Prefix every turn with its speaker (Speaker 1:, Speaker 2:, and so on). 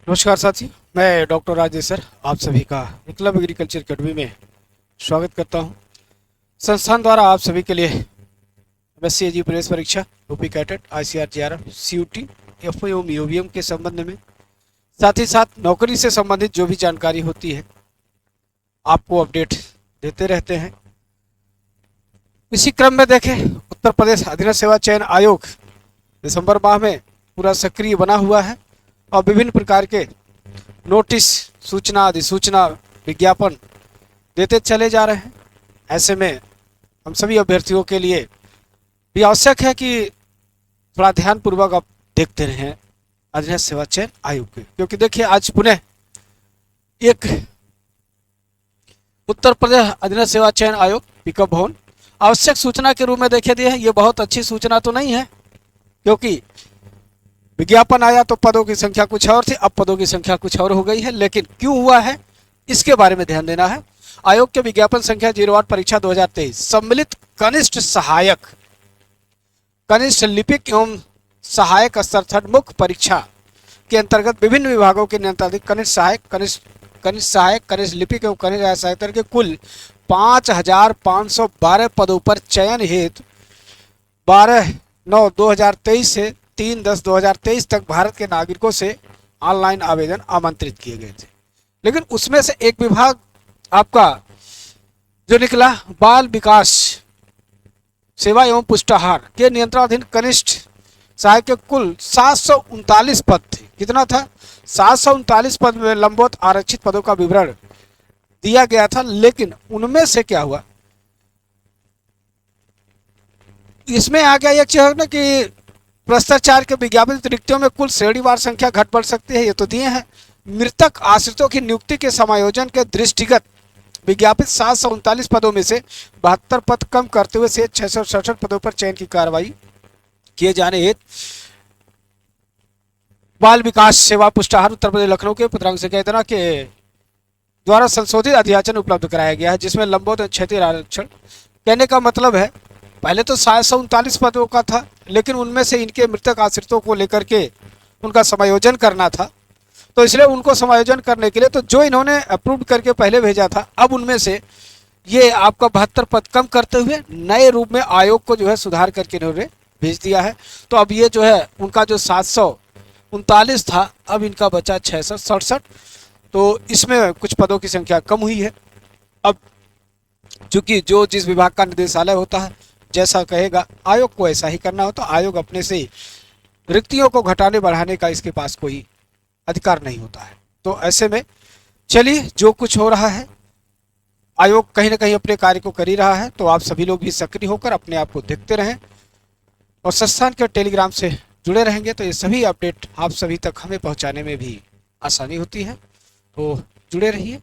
Speaker 1: नमस्कार साथी, मैं डॉक्टर राजेश सर आप सभी का एकलव्य एग्रीकल्चर अकेडमी में स्वागत करता हूं। संस्थान द्वारा आप सभी के लिए एमएससी एजी प्रवेश परीक्षा, UP CATET, ICR, JRF, CUT, FO एवं यूवीएम के संबंध में, साथ ही साथ नौकरी से संबंधित जो भी जानकारी होती है आपको अपडेट देते रहते हैं। इसी क्रम में देखें, उत्तर प्रदेश अधीनस्थ सेवा चयन आयोग दिसंबर माह में पूरा सक्रिय बना हुआ है और विभिन्न प्रकार के नोटिस, सूचना, अधिसूचना, विज्ञापन देते चले जा रहे हैं। ऐसे में हम सभी अभ्यर्थियों के लिए भी आवश्यक है कि थोड़ा ध्यानपूर्वक आप देखते रहें अधीनस्थ सेवा चयन आयोग के, क्योंकि देखिए आज पुनः एक उत्तर प्रदेश अधीनस्थ सेवा चयन आयोग पिकअप भवन आवश्यक सूचना के रूप में देखे दिए है। ये बहुत अच्छी सूचना तो नहीं है, क्योंकि विज्ञापन आया तो पदों की संख्या कुछ और थी, अब पदों की संख्या कुछ और हो गई है। लेकिन क्यों हुआ है इसके बारे में ध्यान देना है। आयोग के विज्ञापन संख्या 08 परीक्षा 2023 सम्मिलित कनिष्ठ सहायक, कनिष्ठ लिपिक एवं सहायक स्तर 3 मुख्य परीक्षा के अंतर्गत विभिन्न विभागों के नियंत्रणाधीन कनिष्ठ सहायक, कनिष्ठ लिपिक एवं कनिष्ठ सहायक के कुल 5,512 पदों पर चयन हेतु 12/9/2023 से 3/10/2023 तक भारत के नागरिकों से ऑनलाइन आवेदन आमंत्रित किए गए थे। लेकिन उसमें से एक विभाग आपका जो निकला, बाल विकास सेवा एवं पुष्टाहार के नियंत्रणाधीन कनिष्ठ सहायक के कुल 739 पद थे। कितना था? 739 पद में लंबवत आरक्षित पदों का विवरण दिया गया था। लेकिन उनमें से क्या हुआ, इसमें आ गया एक चीज ना कि भ्रष्टाचार के विज्ञापित रिक्तियों में कुल श्रेणीवार संख्या घट बढ़ सकती है, ये तो दिए हैं। मृतक आश्रितों की नियुक्ति के समायोजन के दृष्टिगत विज्ञापित 739 पदों में से 72 पद कम करते हुए से 667 पदों पर चयन की कार्रवाई किए जाने हेतु बाल विकास सेवा पुष्टाहार उत्तर प्रदेश लखनऊ के पत्रांक संख्या इतना के द्वारा संशोधित अध्याचन उपलब्ध कराया गया है, जिसमें लंबवत क्षेत्रीय आरक्षण। कहने का मतलब है पहले तो 739 पदों का था, लेकिन उनमें से इनके मृतक आश्रितों को लेकर के उनका समायोजन करना था, तो इसलिए उनको समायोजन करने के लिए तो जो इन्होंने अप्रूव करके पहले भेजा था, अब उनमें से ये आपका 72 पद कम करते हुए नए रूप में आयोग को जो है सुधार करके इन्होंने भेज दिया है। तो अब ये जो है उनका जो 739 था, अब इनका बचा 667। तो इसमें कुछ पदों की संख्या कम हुई है। अब चूंकि जो जिस विभाग का निदेशालय होता है जैसा कहेगा आयोग को ऐसा ही करना हो, तो आयोग अपने से रिक्तियों को घटाने बढ़ाने का इसके पास कोई अधिकार नहीं होता है। तो ऐसे में चलिए, जो कुछ हो रहा है आयोग कहीं ना कहीं अपने कार्य को कर ही रहा है, तो आप सभी लोग भी सक्रिय होकर अपने आप को देखते रहें और संस्थान के टेलीग्राम से जुड़े रहेंगे तो ये सभी अपडेट आप सभी तक हमें पहुंचाने में भी आसानी होती है। तो जुड़े रहिए।